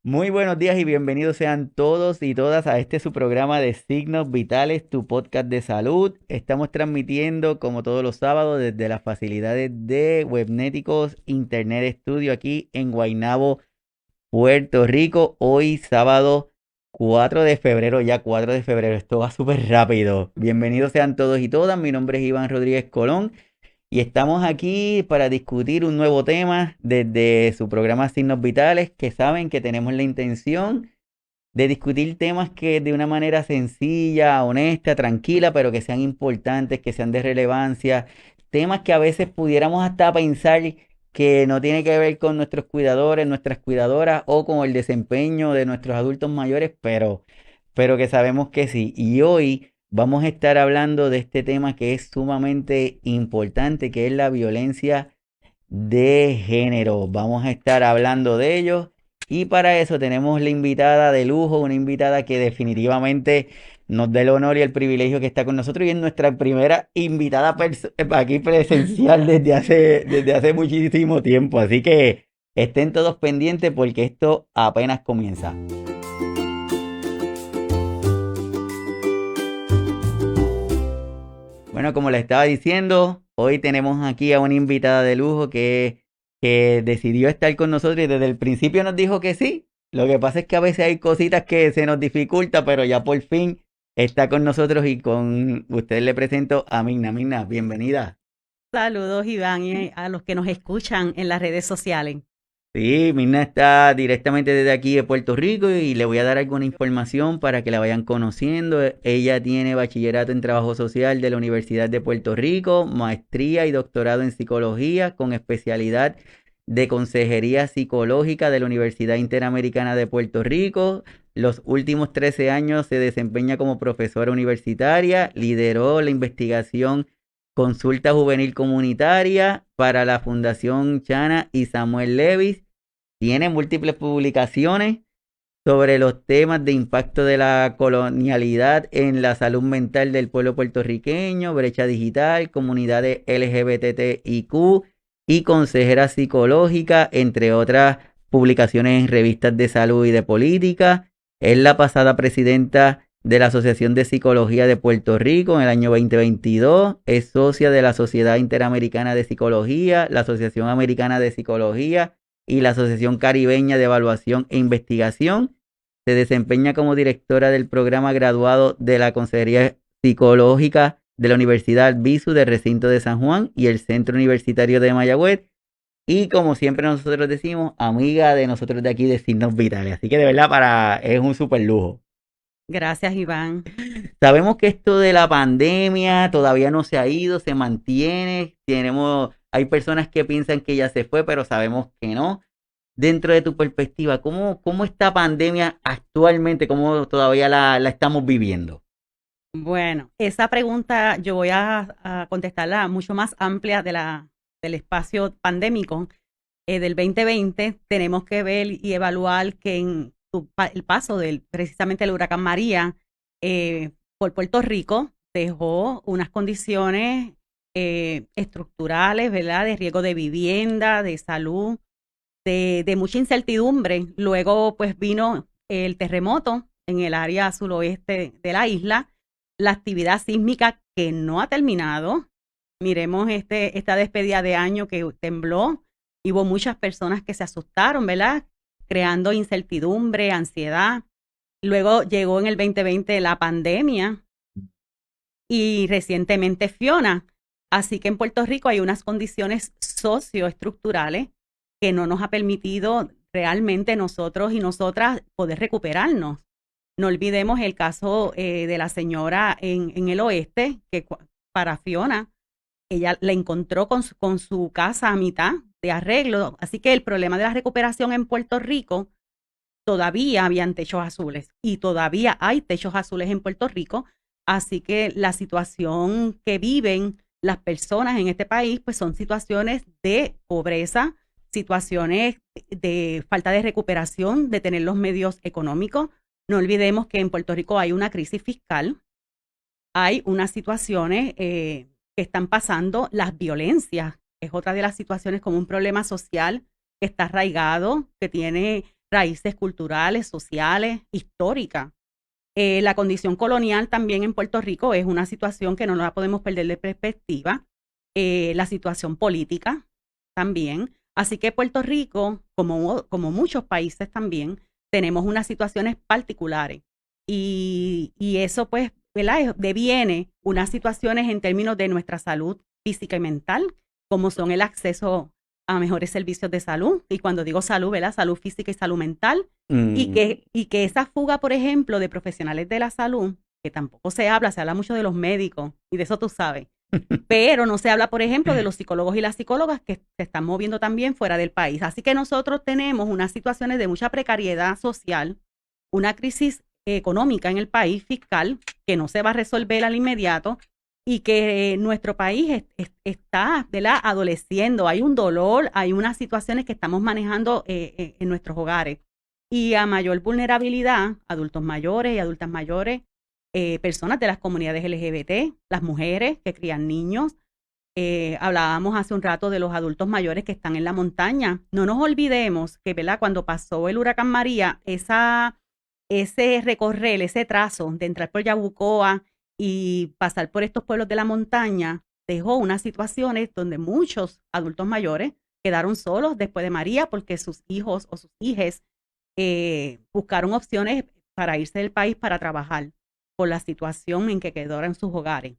Muy buenos días y bienvenidos sean todos y todas a este su programa de Signos Vitales, tu podcast de salud. Estamos transmitiendo como todos los sábados desde las facilidades de Webnéticos Internet Studio aquí en Guaynabo, Puerto Rico. Hoy sábado 4 de febrero, ya 4 de febrero, esto va súper rápido. Bienvenidos sean todos y todas, mi nombre es Iván Rodríguez Colón. Y estamos aquí para discutir un nuevo tema desde su programa Signos Vitales, que saben que tenemos la intención de discutir temas que de una manera sencilla, honesta, tranquila, pero que sean importantes, que sean de relevancia, temas que a veces pudiéramos hasta pensar que no tiene que ver con nuestros cuidadores, nuestras cuidadoras o con el desempeño de nuestros adultos mayores, pero que sabemos que sí. Y hoy vamos a estar hablando de este tema que es sumamente importante, que es la violencia de género. Vamos a estar hablando de ello y para eso tenemos la invitada de lujo, una invitada que definitivamente nos da el honor y el privilegio que está con nosotros y es nuestra primera invitada aquí presencial desde hace muchísimo tiempo. Así que estén todos pendientes porque esto apenas comienza. Bueno, como les estaba diciendo, hoy tenemos aquí a una invitada de lujo que decidió estar con nosotros y desde el principio nos dijo que sí. Lo que pasa es que a veces hay cositas que se nos dificulta, pero ya por fin está con nosotros y con ustedes le presento a Migna. Migna, bienvenida. Saludos, Iván, y a los que nos escuchan en las redes sociales. Sí, Mirna está directamente desde aquí de Puerto Rico y le voy a dar alguna información para que la vayan conociendo. Ella tiene bachillerato en trabajo social de la Universidad de Puerto Rico, maestría y doctorado en psicología con especialidad de consejería psicológica de la Universidad Interamericana de Puerto Rico. Los últimos 13 años se desempeña como profesora universitaria, lideró la investigación Consulta Juvenil Comunitaria para la Fundación Chana y Samuel Levis. Tiene múltiples publicaciones sobre los temas de impacto de la colonialidad en la salud mental del pueblo puertorriqueño, brecha digital, comunidades LGBTIQ y consejera psicológica, entre otras publicaciones en revistas de salud y de política. Es la pasada presidenta de la Asociación de Psicología de Puerto Rico en el año 2022. Es socia de la Sociedad Interamericana de Psicología, la Asociación Americana de Psicología y la Asociación Caribeña de Evaluación e Investigación. Se desempeña como directora del programa graduado de la Consejería Psicológica de la Universidad Albizu del Recinto de San Juan y el Centro Universitario de Mayagüez. Y como siempre nosotros decimos, amiga de nosotros de aquí de Signos Vitales. Así que de verdad es un súper lujo. Gracias, Iván. Sabemos que esto de la pandemia todavía no se ha ido, se mantiene. Hay personas que piensan que ya se fue, pero sabemos que no. Dentro de tu perspectiva, ¿cómo esta pandemia actualmente, cómo todavía la estamos viviendo? Bueno, esa pregunta yo voy a contestarla mucho más amplia del espacio pandémico del 2020. Tenemos que ver y evaluar que el paso precisamente el huracán María por Puerto Rico dejó unas condiciones estructurales, ¿verdad? De riesgo de vivienda, de salud, de mucha incertidumbre. Luego, pues vino el terremoto en el área suroeste de la isla, la actividad sísmica que no ha terminado. Miremos esta despedida de año que tembló y hubo muchas personas que se asustaron, ¿verdad? Creando incertidumbre, ansiedad. Luego llegó en el 2020 la pandemia y recientemente Fiona. Así que en Puerto Rico hay unas condiciones socioestructurales que no nos ha permitido realmente nosotros y nosotras poder recuperarnos. No olvidemos el caso de la señora en el oeste, que para Fiona, ella la encontró con su casa a mitad de arreglo. Así que el problema de la recuperación en Puerto Rico, todavía habían techos azules y todavía hay techos azules en Puerto Rico. Así que la situación que viven las personas en este país, pues son situaciones de pobreza, situaciones de falta de recuperación, de tener los medios económicos. No olvidemos que en Puerto Rico hay una crisis fiscal, hay unas situaciones que están pasando, las violencias es otra de las situaciones como un problema social que está arraigado, que tiene raíces culturales, sociales, históricas. La condición colonial también en Puerto Rico es una situación que no la podemos perder de perspectiva. La situación política también. Así que Puerto Rico, como muchos países también, tenemos unas situaciones particulares. Y eso, pues, ¿verdad? Deviene unas situaciones en términos de nuestra salud física y mental, como son el acceso a mejores servicios de salud. Y cuando digo salud, ¿verdad? Salud física y salud mental. Y que esa fuga, por ejemplo, de profesionales de la salud, que tampoco se habla mucho de los médicos, y de eso tú sabes, pero no se habla, por ejemplo, de los psicólogos y las psicólogas que se están moviendo también fuera del país. Así que nosotros tenemos unas situaciones de mucha precariedad social, una crisis económica en el país fiscal que no se va a resolver al inmediato y que nuestro país está, ¿verdad?, adoleciendo. Hay un dolor, hay unas situaciones que estamos manejando en nuestros hogares. Y a mayor vulnerabilidad, adultos mayores y adultas mayores, personas de las comunidades LGBT, las mujeres que crían niños. Hablábamos hace un rato de los adultos mayores que están en la montaña. No nos olvidemos que, ¿verdad?, cuando pasó el huracán María, ese recorrer, ese trazo de entrar por Yabucoa y pasar por estos pueblos de la montaña, dejó unas situaciones donde muchos adultos mayores quedaron solos después de María porque sus hijos o sus hijes buscaron opciones para irse del país para trabajar por la situación en que quedaron sus hogares.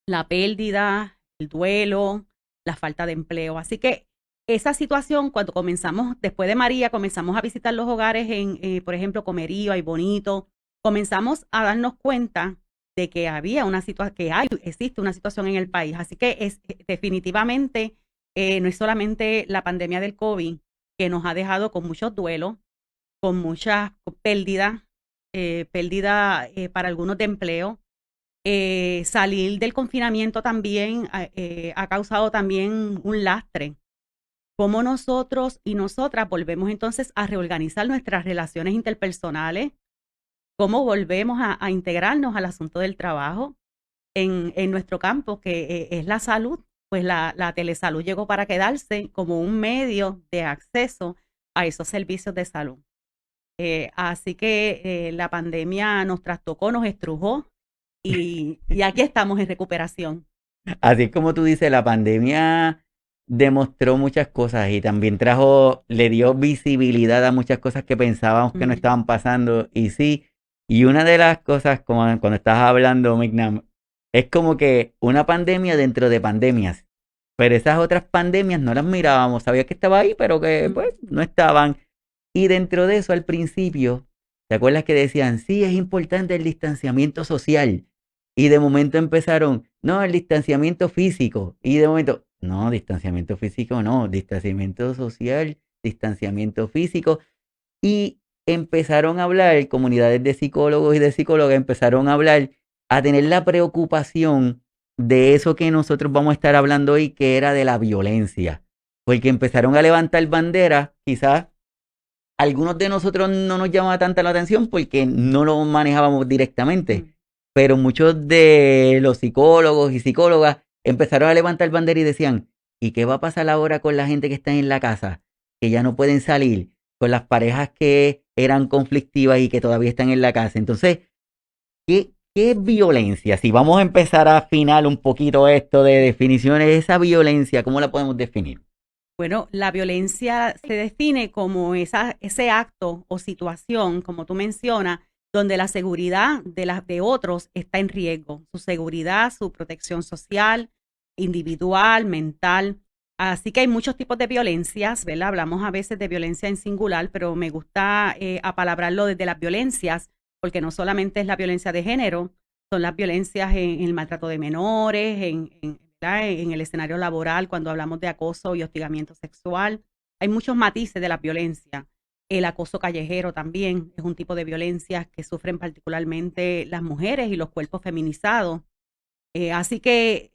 La pérdida, el duelo, la falta de empleo. Así que esa situación, cuando comenzamos, después de María, comenzamos a visitar los hogares en, por ejemplo, Comerío, Ay Bonito, comenzamos a darnos cuenta de que había una situación, existe una situación en el país. Así que definitivamente no es solamente la pandemia del COVID que nos ha dejado con muchos duelos, con muchas pérdidas, para algunos de empleo. Salir del confinamiento también ha causado también un lastre. Cómo nosotros y nosotras volvemos entonces a reorganizar nuestras relaciones interpersonales, cómo volvemos a integrarnos al asunto del trabajo en nuestro campo, que es la salud. Pues la telesalud llegó para quedarse como un medio de acceso a esos servicios de salud. Así que la pandemia nos trastocó, nos estrujó y aquí estamos en recuperación. Así es como tú dices, la pandemia demostró muchas cosas y también le dio visibilidad a muchas cosas que pensábamos que no estaban pasando. Y sí, y una de las cosas, como cuando estabas hablando, Mignam, es como que una pandemia dentro de pandemias. Pero esas otras pandemias no las mirábamos, sabía que estaba ahí, pero que pues no estaban. Y dentro de eso, al principio, ¿te acuerdas que decían, sí, es importante el distanciamiento social? Y de momento empezaron, no, el distanciamiento físico. Y de momento, no, distanciamiento físico no, distanciamiento social, distanciamiento físico. Y empezaron a hablar, comunidades de psicólogos y de psicólogas empezaron a hablar, a tener la preocupación de eso que nosotros vamos a estar hablando hoy, que era de la violencia. Porque empezaron a levantar banderas, quizás algunos de nosotros no nos llamaba tanta la atención porque no lo manejábamos directamente, pero muchos de los psicólogos y psicólogas empezaron a levantar bandera y decían, ¿y qué va a pasar ahora con la gente que está en la casa, que ya no pueden salir, con las parejas que eran conflictivas y que todavía están en la casa? Entonces, ¿qué es violencia? Si vamos a empezar a afinar un poquito esto de definiciones, esa violencia, ¿cómo la podemos definir? Bueno, la violencia se define como ese acto o situación, como tú mencionas, donde la seguridad de otros está en riesgo, su seguridad, su protección social, individual, mental. Así que hay muchos tipos de violencias, ¿verdad? Hablamos a veces de violencia en singular, pero me gusta apalabrarlo desde las violencias, porque no solamente es la violencia de género, son las violencias en el maltrato de menores, en el escenario laboral, cuando hablamos de acoso y hostigamiento sexual. Hay muchos matices de la violencia. El acoso callejero también es un tipo de violencia que sufren particularmente las mujeres y los cuerpos feminizados. Así que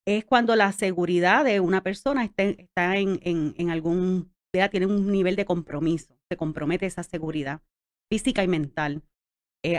es cuando la seguridad de una persona está en algún, ¿verdad?, tiene un nivel de compromiso, se compromete esa seguridad física y mental.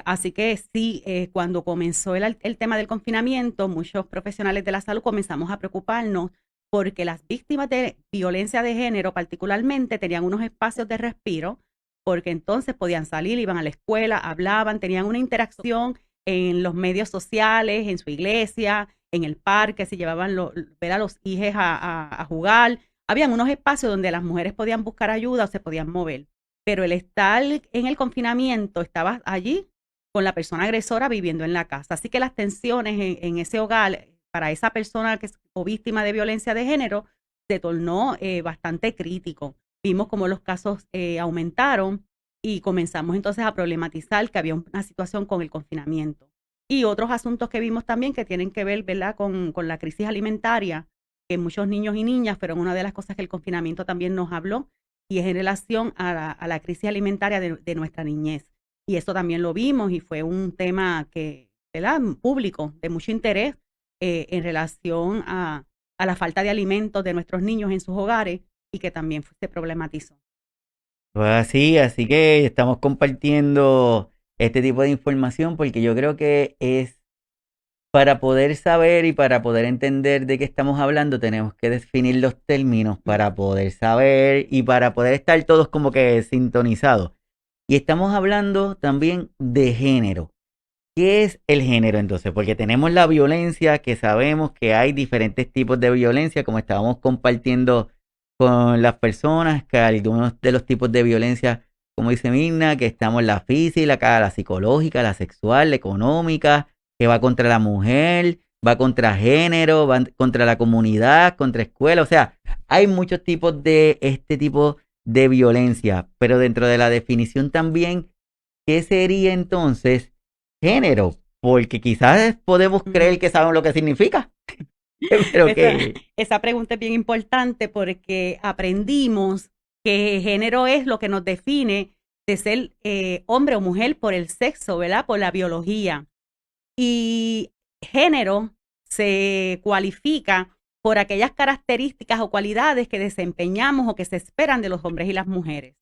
Así que sí, cuando comenzó el tema del confinamiento, muchos profesionales de la salud comenzamos a preocuparnos porque las víctimas de violencia de género particularmente tenían unos espacios de respiro porque entonces podían salir, iban a la escuela, hablaban, tenían una interacción en los medios sociales, en su iglesia, en el parque, se llevaban ver a los hijos a jugar. Habían unos espacios donde las mujeres podían buscar ayuda o se podían mover. Pero el estar en el confinamiento, estabas allí con la persona agresora viviendo en la casa. Así que las tensiones en ese hogar para esa persona que es o víctima de violencia de género se tornó bastante crítico. Vimos cómo los casos aumentaron y comenzamos entonces a problematizar que había una situación con el confinamiento. Y otros asuntos que vimos también que tienen que ver, ¿verdad?, con la crisis alimentaria, que muchos niños y niñas fueron una de las cosas que el confinamiento también nos habló, y es en relación a la crisis alimentaria de nuestra niñez. Y eso también lo vimos y fue un tema que, ¿verdad?, público, de mucho interés en relación a la falta de alimentos de nuestros niños en sus hogares y que también se problematizó. Pues así que estamos compartiendo este tipo de información porque yo creo que es para poder saber y para poder entender de qué estamos hablando, tenemos que definir los términos para poder saber y para poder estar todos como que sintonizados. Y estamos hablando también de género. ¿Qué es el género entonces? Porque tenemos la violencia, que sabemos que hay diferentes tipos de violencia, como estábamos compartiendo con las personas, que algunos de los tipos de violencia, como dice Mirna, que estamos la física, la psicológica, la sexual, la económica, que va contra la mujer, va contra género, va contra la comunidad, contra escuela. O sea, hay muchos tipos de este tipo de violencia, pero dentro de la definición también, ¿qué sería entonces género? Porque quizás podemos creer que sabemos lo que significa, pero Esa, que esa pregunta es bien importante porque aprendimos que género es lo que nos define de ser hombre o mujer por el sexo, ¿verdad? Por la biología. Y género se cualifica por aquellas características o cualidades que desempeñamos o que se esperan de los hombres y las mujeres.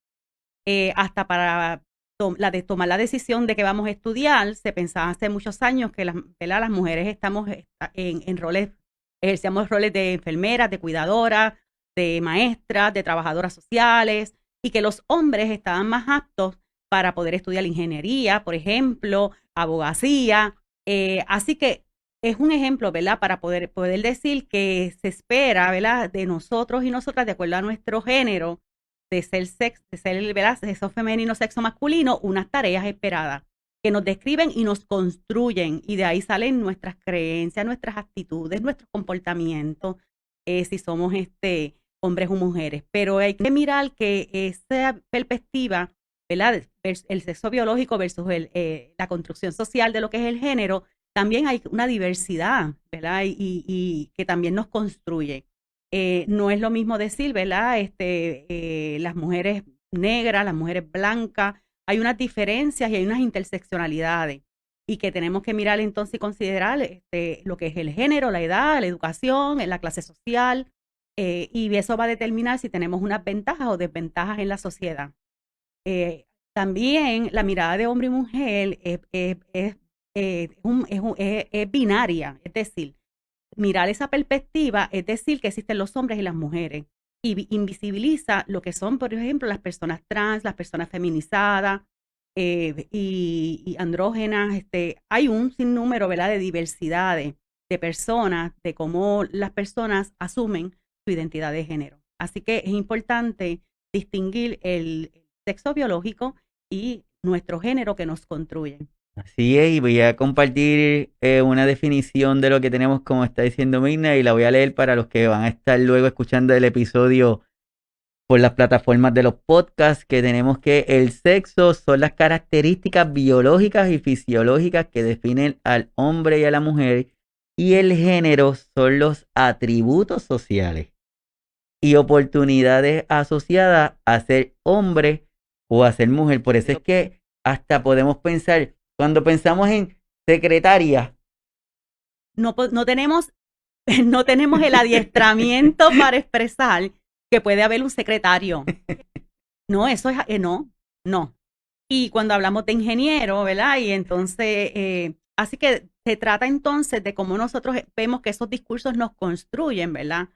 Hasta para tomar la decisión de que vamos a estudiar, se pensaba hace muchos años que las mujeres estamos en roles, ejercíamos roles de enfermeras, de cuidadoras, de maestras, de trabajadoras sociales, y que los hombres estaban más aptos para poder estudiar ingeniería, por ejemplo, abogacía. Así que es un ejemplo, ¿verdad? Para poder decir que se espera, ¿verdad?, de nosotros y nosotras, de acuerdo a nuestro género, de ser, ¿verdad?, sexo femenino, sexo masculino, unas tareas esperadas que nos describen y nos construyen, y de ahí salen nuestras creencias, nuestras actitudes, nuestro comportamiento, si somos hombres o mujeres. Pero hay que mirar que esa perspectiva, ¿verdad?, el sexo biológico versus la construcción social de lo que es el género, también hay una diversidad, ¿verdad? Y que también nos construye. No es lo mismo decir, ¿verdad? Las mujeres negras, las mujeres blancas, hay unas diferencias y hay unas interseccionalidades y que tenemos que mirar entonces y considerar lo que es el género, la edad, la educación, la clase social, y eso va a determinar si tenemos unas ventajas o desventajas en la sociedad. También la mirada de hombre y mujer es binaria, es decir, mirar esa perspectiva es decir que existen los hombres y las mujeres y invisibiliza lo que son, por ejemplo, las personas trans, las personas feminizadas y andrógenas. Hay un sinnúmero, ¿verdad?, de diversidades de personas, de cómo las personas asumen su identidad de género. Así que es importante distinguir el sexo biológico y nuestro género que nos construye. así es, y voy a compartir una definición de lo que tenemos, como está diciendo Mirna, y la voy a leer para los que van a estar luego escuchando el episodio por las plataformas de los podcasts, que tenemos que el sexo son las características biológicas y fisiológicas que definen al hombre y a la mujer, y el género son los atributos sociales y oportunidades asociadas a ser hombre o a ser mujer. Por eso es que hasta podemos pensar, cuando pensamos en secretaria, No tenemos, no tenemos el adiestramiento para expresar que puede haber un secretario. No, eso es, no. Y cuando hablamos de ingeniero, ¿verdad? Y entonces, así que se trata entonces de cómo nosotros vemos que esos discursos nos construyen, ¿verdad?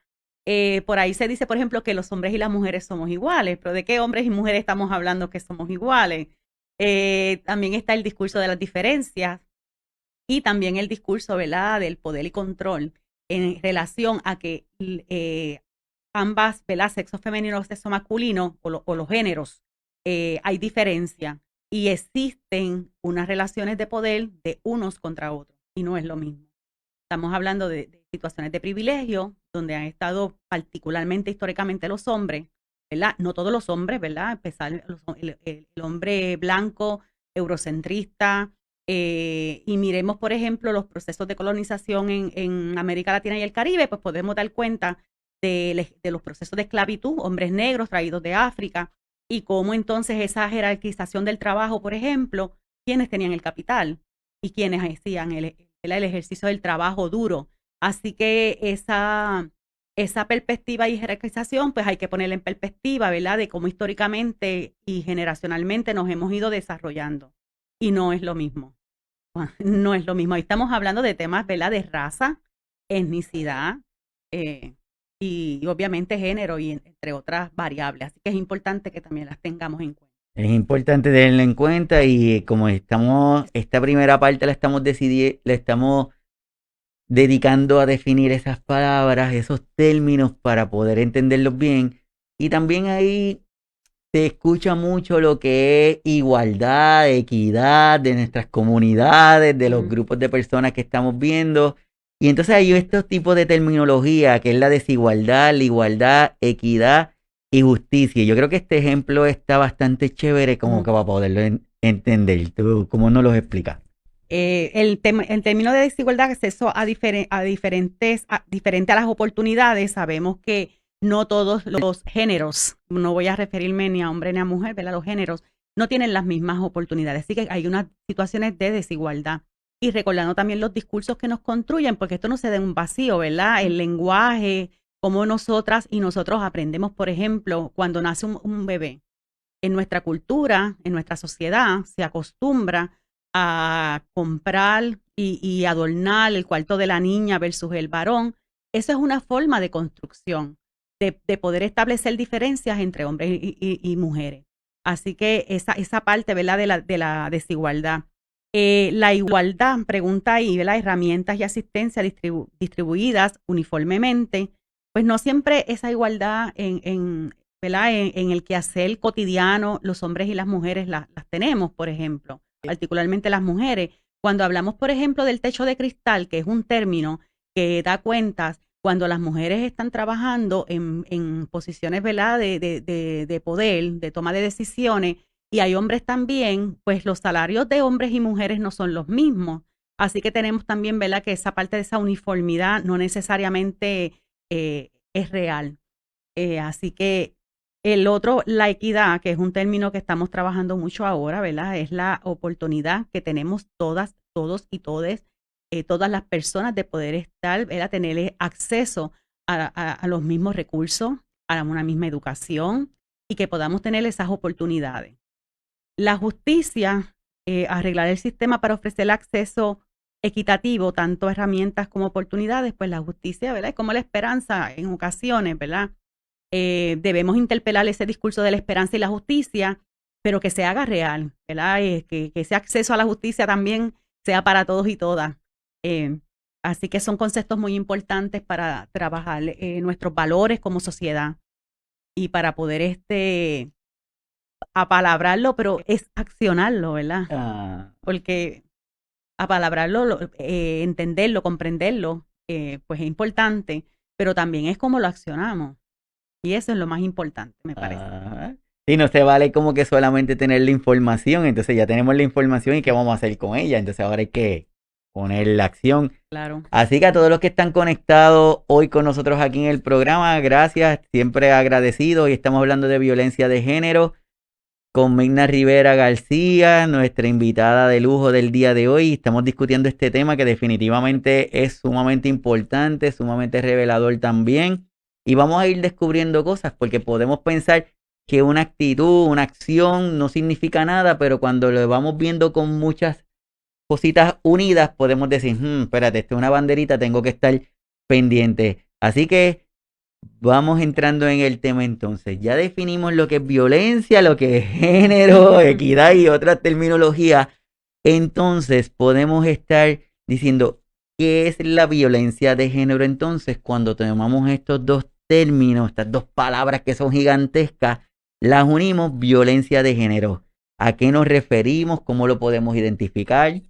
Por ahí se dice, por ejemplo, que los hombres y las mujeres somos iguales, pero ¿de qué hombres y mujeres estamos hablando que somos iguales? También está el discurso de las diferencias y también el discurso, ¿verdad?, del poder y control en relación a que ambas, ¿verdad?, sexo femenino o sexo masculino o los géneros, hay diferencia y existen unas relaciones de poder de unos contra otros y no es lo mismo. Estamos hablando de situaciones de privilegio donde han estado particularmente históricamente los hombres, ¿verdad? No todos los hombres, ¿verdad? Empezar el hombre blanco, eurocentrista, y miremos, por ejemplo, los procesos de colonización en América Latina y el Caribe, pues podemos dar cuenta de los procesos de esclavitud, hombres negros traídos de África, y cómo entonces esa jerarquización del trabajo, por ejemplo, quienes tenían el capital y quienes hacían el ejercicio del trabajo duro. Así que esa perspectiva y jerarquización, pues hay que ponerla en perspectiva, ¿verdad? De cómo históricamente y generacionalmente nos hemos ido desarrollando. Y no es lo mismo. No es lo mismo. Ahí estamos hablando de temas, ¿verdad? De raza, etnicidad, y obviamente género y entre otras variables. Así que es importante que también las tengamos en cuenta. Es importante tenerlo en cuenta y como esta primera parte la estamos dedicando a definir esas palabras, esos términos para poder entenderlos bien. Y también ahí se escucha mucho lo que es igualdad, equidad de nuestras comunidades, de los grupos de personas que estamos viendo. Y entonces hay estos tipos de terminología, que es la desigualdad, la igualdad, equidad y justicia. Yo creo que este ejemplo está bastante chévere como que para poderlo entender. ¿Tú cómo nos lo explicas? El término de desigualdad, acceso diferente a las oportunidades, sabemos que no todos los géneros, no voy a referirme ni a hombre ni a mujer, ¿verdad? Los géneros no tienen las mismas oportunidades, así que hay unas situaciones de desigualdad. Y recordando también los discursos que nos construyen, porque esto no se da en un vacío, ¿verdad? El lenguaje, cómo nosotras y nosotros aprendemos, por ejemplo, cuando nace un bebé. En nuestra cultura, en nuestra sociedad, se acostumbra a comprar y adornar el cuarto de la niña versus el varón. Eso es una forma de construcción, de poder establecer diferencias entre hombres y mujeres. Así que esa parte, ¿verdad?, de la desigualdad. La igualdad, pregunta ahí, ¿verdad?, herramientas y asistencia distribuidas uniformemente, pues no siempre esa igualdad ¿verdad?, en el quehacer cotidiano, los hombres y las mujeres las tenemos, por ejemplo, particularmente las mujeres. Cuando hablamos, por ejemplo, del techo de cristal, que es un término que da cuentas cuando las mujeres están trabajando en posiciones, ¿verdad?, de poder, de toma de decisiones, y hay hombres también, pues los salarios de hombres y mujeres no son los mismos. Así que tenemos también, ¿verdad?, que esa parte de esa uniformidad no necesariamente es real. Así que el otro, la equidad, que es un término que estamos trabajando mucho ahora, ¿verdad? Es la oportunidad que tenemos todas, todos y todes, todas las personas de poder estar, ¿verdad?, tener acceso a los mismos recursos, a una misma educación y que podamos tener esas oportunidades. La justicia, arreglar el sistema para ofrecer acceso equitativo, tanto herramientas como oportunidades, pues la justicia, ¿verdad?, es como la esperanza en ocasiones, ¿verdad? Debemos interpelar ese discurso de la esperanza y la justicia, pero que se haga real, ¿verdad? Que ese acceso a la justicia también sea para todos y todas. Así que son conceptos muy importantes para trabajar nuestros valores como sociedad y para poder apalabrarlo, pero es accionarlo, ¿verdad? Porque apalabrarlo, entenderlo, comprenderlo, pues es importante, pero también es como lo accionamos. Y eso es lo más importante, me parece. Sí, no se vale como que solamente tener la información, entonces ya tenemos la información y qué vamos a hacer con ella, entonces ahora hay que poner la acción. Claro. Así que a todos los que están conectados hoy con nosotros aquí en el programa, gracias, siempre agradecidos. Y estamos hablando de violencia de género con Mirna Rivera García, nuestra invitada de lujo del día de hoy. Estamos discutiendo este tema que definitivamente es sumamente importante, sumamente revelador también. Y vamos a ir descubriendo cosas porque podemos pensar que una actitud, una acción no significa nada, pero cuando lo vamos viendo con muchas cositas unidas, podemos decir, espérate, esta es una banderita, tengo que estar pendiente. Así que vamos entrando en el tema entonces. Ya definimos lo que es violencia, lo que es género, equidad y otras terminologías. Entonces podemos estar diciendo qué es la violencia de género entonces cuando tomamos estos dos términos, estas dos palabras que son gigantescas, las unimos, violencia de género. ¿A qué nos referimos? ¿Cómo lo podemos identificar?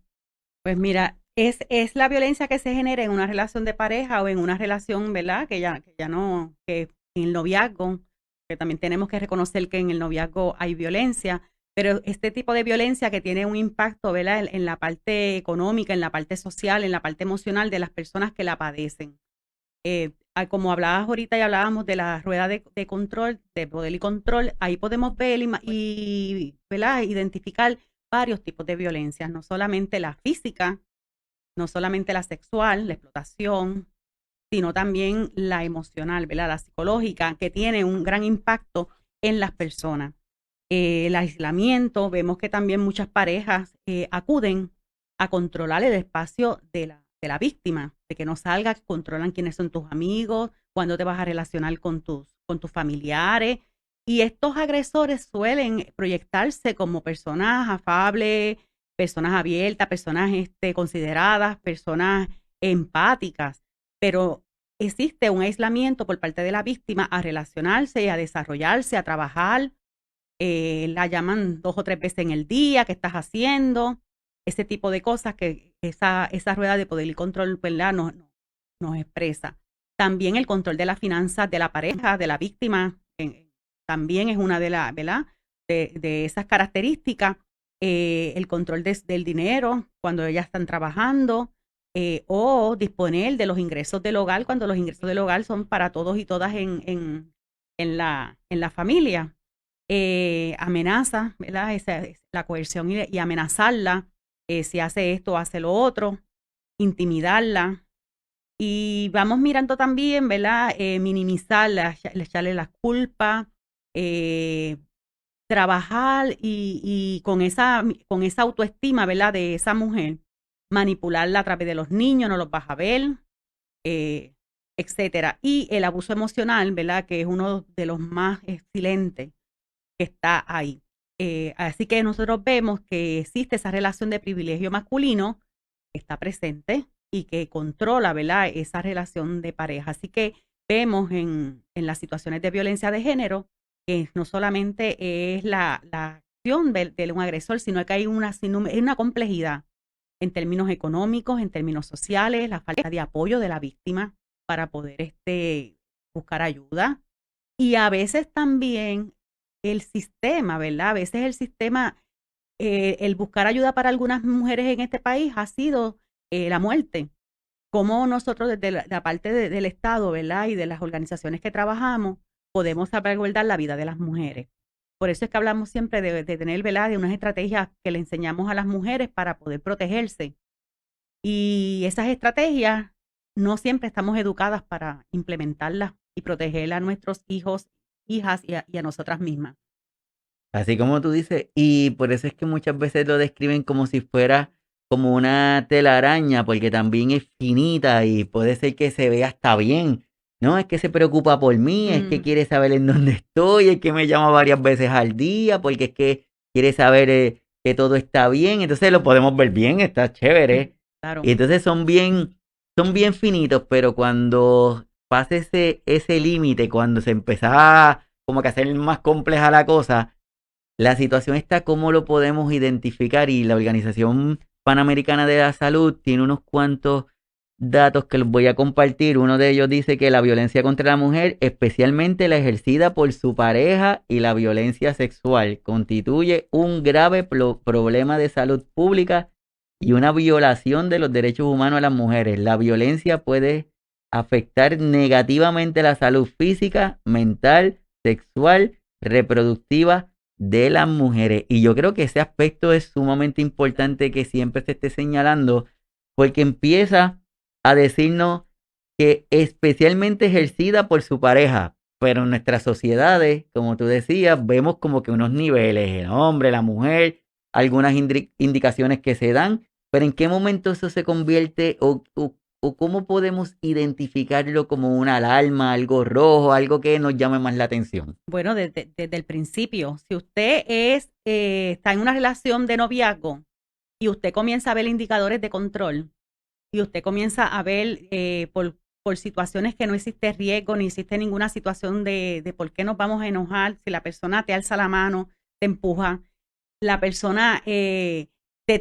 Pues mira, es la violencia que se genera en una relación de pareja o en una relación, ¿verdad? Que ya no, que en el noviazgo, que también tenemos que reconocer que en el noviazgo hay violencia, pero este tipo de violencia que tiene un impacto, ¿verdad? En la parte económica, en la parte social, en la parte emocional de las personas que la padecen. Como hablabas ahorita y hablábamos de la rueda de control, de poder y control, ahí podemos ver ¿verdad? Identificar varios tipos de violencias, no solamente la física, no solamente la sexual, la explotación, sino también la emocional, ¿verdad? La psicológica, que tiene un gran impacto en las personas. El aislamiento, vemos que también muchas parejas acuden a controlar el espacio de la víctima, de que no salga, controlan quiénes son tus amigos, cuándo te vas a relacionar con tus familiares. Y estos agresores suelen proyectarse como personas afables, personas abiertas, personas consideradas, personas empáticas, pero existe un aislamiento por parte de la víctima a relacionarse, a desarrollarse, a trabajar. La llaman 2 o 3 veces en el día, ¿qué estás haciendo? Ese tipo de cosas que esa rueda de poder y control, ¿verdad? Nos expresa. También el control de las finanzas de la pareja, de la víctima, también es una ¿verdad? De esas características. El control del dinero cuando ellas están trabajando, o disponer de los ingresos del hogar cuando los ingresos del hogar son para todos y todas en la familia. Amenaza, ¿verdad? La coerción y amenazarla, si hace esto, hace lo otro, intimidarla. Y vamos mirando también, ¿verdad? Minimizarla, echarle la culpa, eh, trabajar y con esa autoestima, ¿verdad? De esa mujer, manipularla a través de los niños, no los vas a ver, eh, etcétera. Y el abuso emocional, ¿verdad? Que es uno de los más excelentes que está ahí. Así que nosotros vemos que existe esa relación de privilegio masculino que está presente y que controla, ¿verdad? Esa relación de pareja. Así que vemos en las situaciones de violencia de género que no solamente es la acción de un agresor, sino que hay una complejidad en términos económicos, en términos sociales, la falta de apoyo de la víctima para poder buscar ayuda. Y a veces también el sistema, ¿verdad? A veces el sistema, el buscar ayuda para algunas mujeres en este país ha sido la muerte. Como nosotros desde la parte del Estado, ¿verdad? Y de las organizaciones que trabajamos, podemos salvaguardar la vida de las mujeres. Por eso es que hablamos siempre de tener, ¿verdad? De unas estrategias que le enseñamos a las mujeres para poder protegerse. Y esas estrategias no siempre estamos educadas para implementarlas y proteger a nuestros hijos, hijas y a nosotras mismas. Así como tú dices, y por eso es que muchas veces lo describen como si fuera como una telaraña, porque también es finita y puede ser que se vea hasta bien. No, es que se preocupa por mí, es que Mm, quiere saber en dónde estoy, es que me llama varias veces al día, porque es que quiere saber que todo está bien. Entonces lo podemos ver bien, está chévere. claro. Y entonces son bien finitos, pero cuando pasa ese límite, cuando se empieza como que a hacer más compleja la cosa, la situación está cómo lo podemos identificar y la Organización Panamericana de la Salud tiene unos cuantos datos que los voy a compartir. Uno de ellos dice que la violencia contra la mujer, especialmente la ejercida por su pareja y la violencia sexual, constituye un grave problema de salud pública y una violación de los derechos humanos a las mujeres. La violencia puede afectar negativamente la salud física, mental, sexual, reproductiva de las mujeres. Y yo creo que ese aspecto es sumamente importante que siempre se esté señalando, porque empieza a decirnos que especialmente ejercida por su pareja, pero en nuestras sociedades, como tú decías, vemos como que unos niveles, el hombre, la mujer, algunas indicaciones que se dan, pero en qué momento eso se convierte o o cómo podemos identificarlo como una alarma, algo rojo, algo que nos llame más la atención? Bueno, desde el principio, si usted está en una relación de noviazgo y usted comienza a ver indicadores de control y usted comienza a ver por situaciones que no existe riesgo ni existe ninguna situación de por qué nos vamos a enojar, si la persona te alza la mano, te empuja, la persona te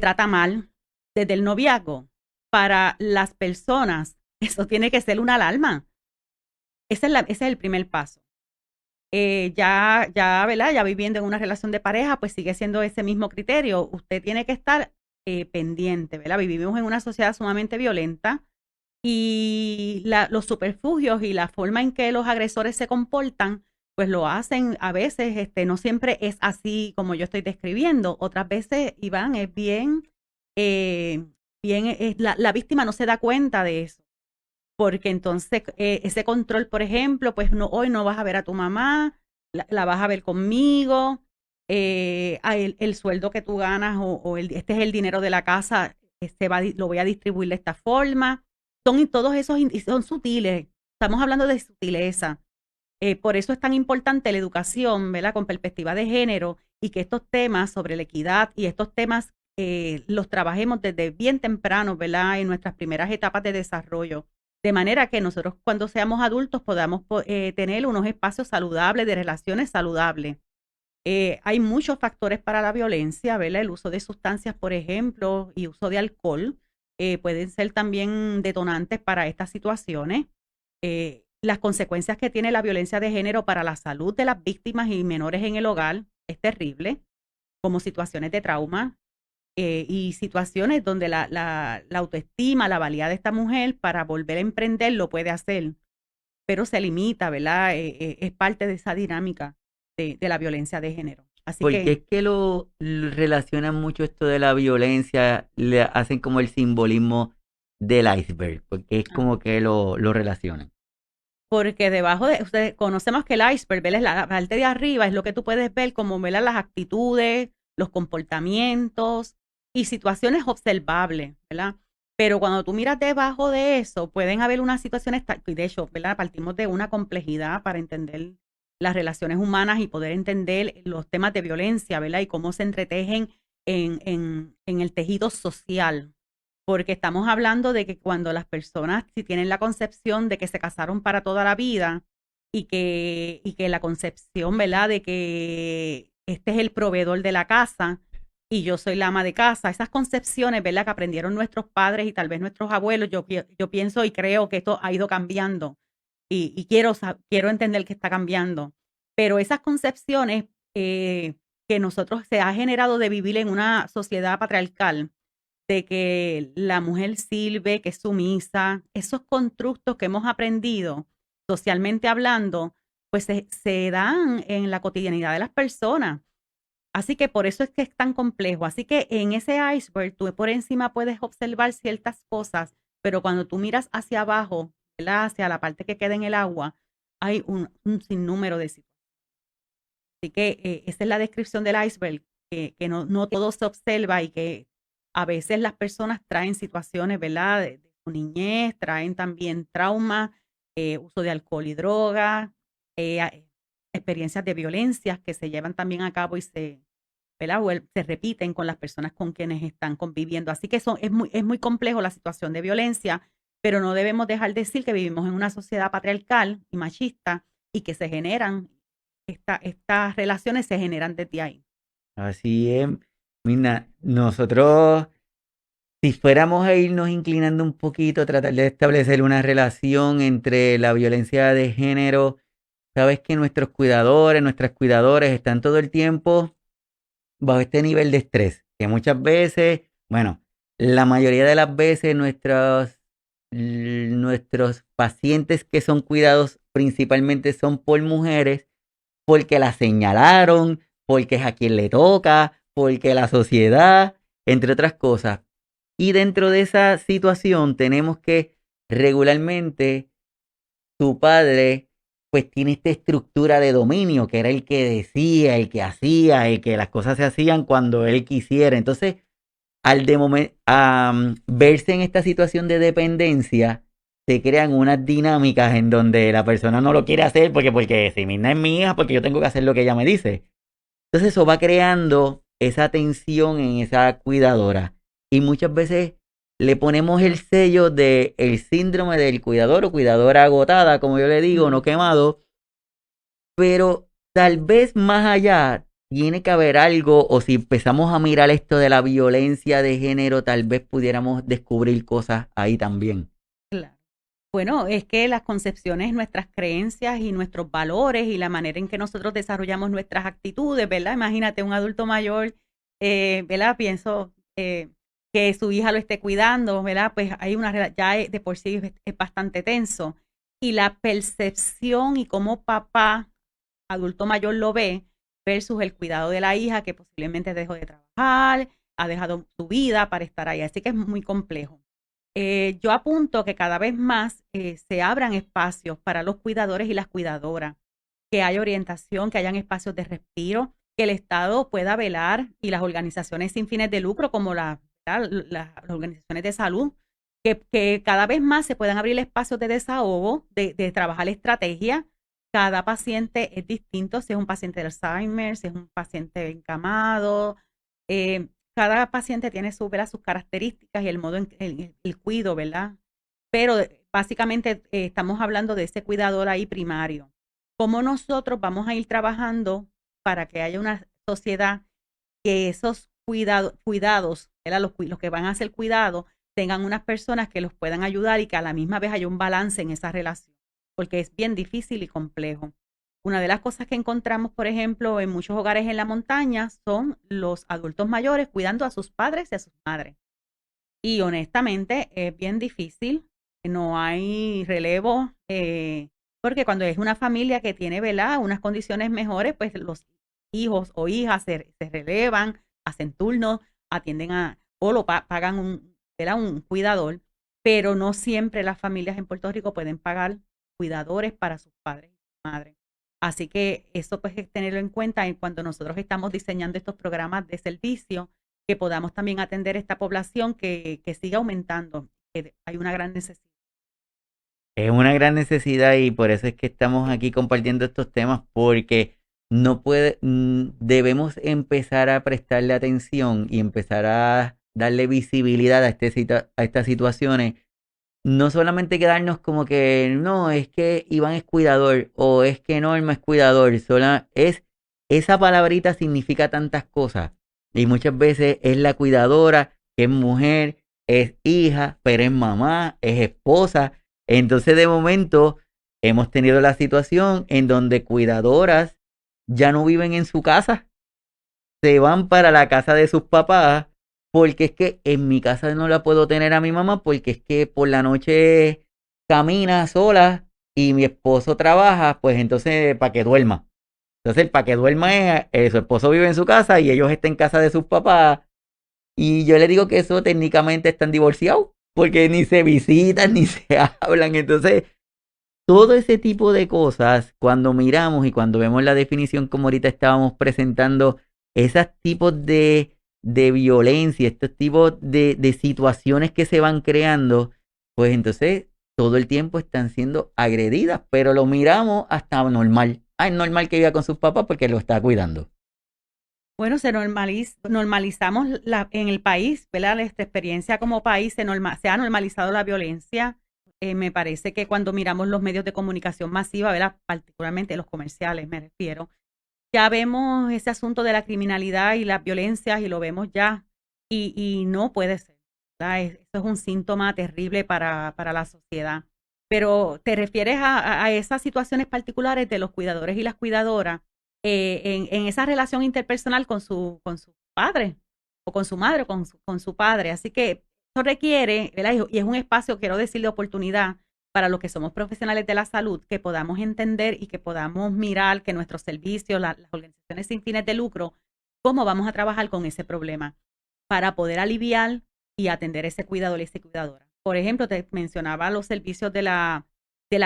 trata mal desde el noviazgo, para las personas eso tiene que ser una alarma. Ese es el primer paso. ¿Verdad? Ya viviendo en una relación de pareja, pues sigue siendo ese mismo criterio. Usted tiene que estar pendiente, ¿verdad? Vivimos en una sociedad sumamente violenta y los superfugios y la forma en que los agresores se comportan, pues lo hacen a veces, no siempre es así como yo estoy describiendo. Otras veces, Iván, es la víctima no se da cuenta de eso. Porque entonces ese control, por ejemplo, pues no, hoy no vas a ver a tu mamá, la vas a ver conmigo, el sueldo que tú ganas este es el dinero de la casa, lo voy a distribuir de esta forma. Todos esos son sutiles, estamos hablando de sutileza. Por eso es tan importante la educación, ¿verdad? Con perspectiva de género y que estos temas sobre la equidad y estos temas los trabajemos desde bien temprano, ¿verdad? En nuestras primeras etapas de desarrollo. De manera que nosotros cuando seamos adultos podamos tener unos espacios saludables, de relaciones saludables. Hay muchos factores para la violencia, ¿verdad? El uso de sustancias, por ejemplo, y uso de alcohol pueden ser también detonantes para estas situaciones. Las consecuencias que tiene la violencia de género para la salud de las víctimas y menores en el hogar es terrible, como situaciones de trauma, y situaciones donde la autoestima, la valía de esta mujer para volver a emprender lo puede hacer, pero se limita, ¿verdad? Es parte de esa dinámica de la violencia de género. Así Porque que, es que lo relacionan mucho esto de la violencia, le hacen como el simbolismo del iceberg, porque es como que lo relacionan. porque debajo ustedes conocemos que el iceberg, ¿verdad? La parte de arriba es lo que tú puedes ver como, ¿verdad? Las actitudes, los comportamientos y situaciones observables, ¿verdad? Pero cuando tú miras debajo de eso, pueden haber unas situaciones, y de hecho, ¿verdad? Partimos de una complejidad para entender las relaciones humanas y poder entender los temas de violencia, ¿verdad? Y cómo se entretejen en el tejido social. Porque estamos hablando de que cuando las personas, si tienen la concepción de que se casaron para toda la vida y que la concepción, ¿verdad? De que este es el proveedor de la casa y yo soy la ama de casa, esas concepciones, ¿verdad? Que aprendieron nuestros padres y tal vez nuestros abuelos, yo pienso y creo que esto ha ido cambiando y quiero entender que está cambiando. Pero esas concepciones que nosotros se ha generado de vivir en una sociedad patriarcal, de que la mujer sirve, que es sumisa, esos constructos que hemos aprendido socialmente hablando, pues se dan en la cotidianidad de las personas. Así que por eso es que es tan complejo. Así que en ese iceberg tú por encima puedes observar ciertas cosas, pero cuando tú miras hacia abajo, ¿verdad? Hacia la parte que queda en el agua, hay un sinnúmero de situaciones. Así que esa es la descripción del iceberg, que no todo se observa y que a veces las personas traen situaciones, ¿verdad? De su niñez, traen también trauma, uso de alcohol y droga, experiencias de violencia que se llevan también a cabo y ¿verdad? Se repiten con las personas con quienes están conviviendo. Así que es muy complejo la situación de violencia, pero no debemos dejar de decir que vivimos en una sociedad patriarcal y machista y que se generan, estas relaciones se generan desde ahí. Así es. Mira, nosotros, si fuéramos a irnos inclinando un poquito, tratar de establecer una relación entre la violencia de género, sabes que nuestros cuidadores, nuestras cuidadoras están todo el tiempo bajo este nivel de estrés, que muchas veces, bueno, la mayoría de las veces nuestros pacientes que son cuidados principalmente son por mujeres, porque la señalaron, porque es a quien le toca, porque la sociedad, entre otras cosas. Y dentro de esa situación tenemos que regularmente su padre pues tiene esta estructura de dominio, que era el que decía, el que hacía, el que las cosas se hacían cuando él quisiera. Entonces, verse en esta situación de dependencia, se crean unas dinámicas en donde la persona no lo quiere hacer porque si Mirna es mi hija, porque yo tengo que hacer lo que ella me dice. Entonces eso va creando esa tensión en esa cuidadora. Y muchas veces le ponemos el sello de el síndrome del cuidador o cuidadora agotada, como yo le digo, no quemado. Pero tal vez más allá tiene que haber algo, o si empezamos a mirar esto de la violencia de género, tal vez pudiéramos descubrir cosas ahí también. Claro. Bueno, es que las concepciones, nuestras creencias y nuestros valores y la manera en que nosotros desarrollamos nuestras actitudes, ¿verdad? Imagínate un adulto mayor, ¿verdad? Pienso que su hija lo esté cuidando, ¿verdad? Pues hay ya de por sí es bastante tenso. Y la percepción y cómo papá, adulto mayor, lo ve versus el cuidado de la hija que posiblemente dejó de trabajar, ha dejado su vida para estar ahí. Así que es muy complejo. Yo apunto que cada vez más se abran espacios para los cuidadores y las cuidadoras, que haya orientación, que hayan espacios de respiro, que el Estado pueda velar y las organizaciones sin fines de lucro como las organizaciones de salud, que cada vez más se puedan abrir espacios de desahogo, de trabajar estrategia. Cada paciente es distinto, si es un paciente de Alzheimer, si es un paciente encamado. Cada paciente tiene ¿verdad? Sus características y el modo en el cuido, ¿verdad? Pero básicamente estamos hablando de ese cuidador ahí primario. ¿Cómo nosotros vamos a ir trabajando para que haya una sociedad que esos cuidados, ¿verdad? Los que van a hacer cuidado, tengan unas personas que los puedan ayudar y que a la misma vez haya un balance en esa relación? Porque es bien difícil y complejo. Una de las cosas que encontramos, por ejemplo, en muchos hogares en la montaña son los adultos mayores cuidando a sus padres y a sus madres. Y honestamente es bien difícil, no hay relevo, porque cuando es una familia que tiene, ¿verdad?, unas condiciones mejores, pues los hijos o hijas se relevan, hacen turnos, atienden o pagan ¿verdad?, un cuidador, pero no siempre las familias en Puerto Rico pueden pagar cuidadores para sus padres y sus madres. Así que eso pues es tenerlo en cuenta cuando nosotros estamos diseñando estos programas de servicio, que podamos también atender esta población que siga aumentando. Hay una gran necesidad. Es una gran necesidad y por eso es que estamos aquí compartiendo estos temas porque debemos empezar a prestarle atención y empezar a darle visibilidad a estas situaciones. No solamente quedarnos como que no, es que Iván es cuidador o es que Norma es cuidador, esa palabrita significa tantas cosas y muchas veces es la cuidadora, que es mujer, es hija, pero es mamá, es esposa. Entonces de momento hemos tenido la situación en donde cuidadoras ya no viven en su casa, se van para la casa de sus papás, porque es que en mi casa no la puedo tener a mi mamá, porque es que por la noche camina sola y mi esposo trabaja, pues entonces para que duerma. Entonces, para que duerma su esposo vive en su casa y ellos están en casa de sus papás. Y yo le digo que eso técnicamente están divorciados, porque ni se visitan ni se hablan. Entonces, todo ese tipo de cosas, cuando miramos y cuando vemos la definición como ahorita estábamos presentando, esos tipos de violencia, estos tipos de situaciones que se van creando, pues entonces todo el tiempo están siendo agredidas, pero lo miramos hasta normal. Ah, es normal que viva con sus papás porque lo está cuidando. Bueno, normalizamos en el país, ¿verdad? Esta experiencia como país se ha normalizado la violencia. Me parece que cuando miramos los medios de comunicación masiva, ¿verdad?, particularmente los comerciales, me refiero, ya vemos ese asunto de la criminalidad y las violencias y lo vemos ya. Y no puede ser, ¿verdad? Eso es un síntoma terrible para la sociedad. Pero te refieres a esas situaciones particulares de los cuidadores y las cuidadoras en esa relación interpersonal con su padre o con su madre o con su padre. Así que eso requiere, ¿verdad? Y es un espacio, quiero decir, de oportunidad para los que somos profesionales de la salud, que podamos entender y que podamos mirar que nuestros servicios, las organizaciones sin fines de lucro, cómo vamos a trabajar con ese problema para poder aliviar y atender ese cuidador y esa cuidadora. Por ejemplo, te mencionaba los servicios de la